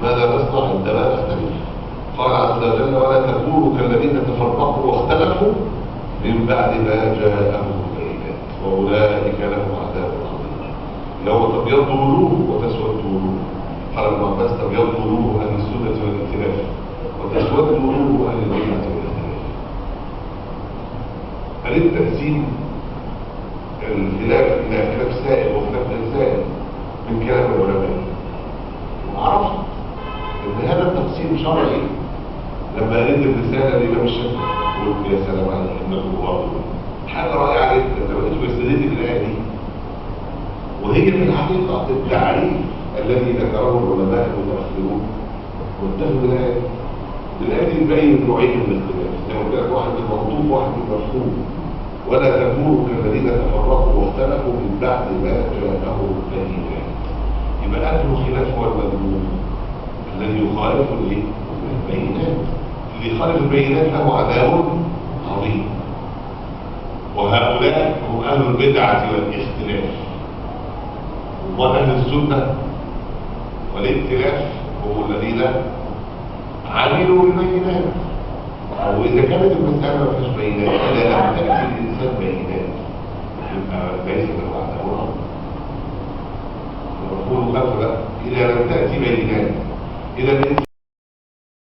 ماذا نصنع عندما نختلف؟ قال عز وجل: ولا تكونوا كالذين تفرقوا واختلفوا من بعد ما جاءهم البينات واولئك لهم عذاب عظيم. يوم تبيض وجوه وتسود وجوه. قال ابن عباس: تبيض وجوه اهل السنه والائتلاف وتسود وجوه اهل البدعه والاختلاف. أريد تقسيم الخلاف الى خلاف سائل وخلاف غير سائل من كلام العلماء، وعرفت ان هذا التقسيم شرعي. لما قريت الرساله للامام الشافعي قلت: يا سلام على انه الله، حاجه رائعه جدا. لو لقيته بيستدل بالايه دي، وهي في الحقيقه التعريف الذي ذكره العلماء المتاخرون واتخذوا الايه دي. الايه دي تبين نوعين من الاختلاف، زي ما قلت لك: واحد بالمنطوق وواحد بالمفهوم. ولا تكونوا كالذين تفرقوا واختلفوا من بعد ما جاءهم البينات. يبقى اهل الخلاف هو المذموم الذي يخالف البينات. اللي يخالف البينات له عذاب عظيم. وهؤلاء هم اهل البدعه والاختلاف. واهل السنه والائتلاف هم الذين عملوا بالبينات. واذا كانت المساله ما فيهاش بينات، اذا لم تاتي الانسان بينات يبقى ليس له عذاب عظيم. نقول: اذا لم تاتي بينات، اذا